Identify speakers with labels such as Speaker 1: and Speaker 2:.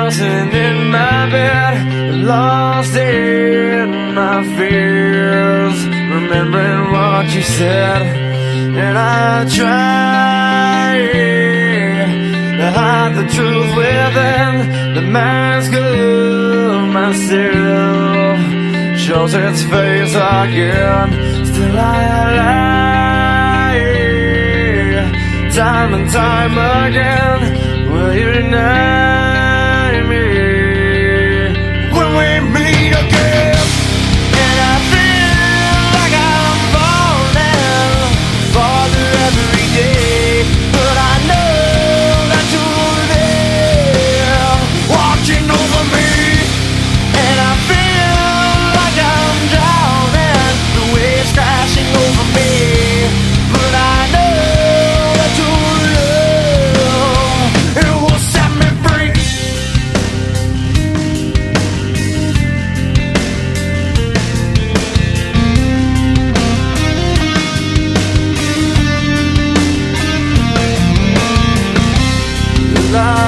Speaker 1: tossing in my bed, lost in my fears, remembering what you said. And I try to hide the truth within the mask of myself, shows its face again. Still I lie, time and time again. Will you deny me when we meet again? And I feel like I'm falling farther every day, but I know that you're there watching over me. And I feel like I'm drowning, the waves crashing over me, but I know that your love, it will set me free. Love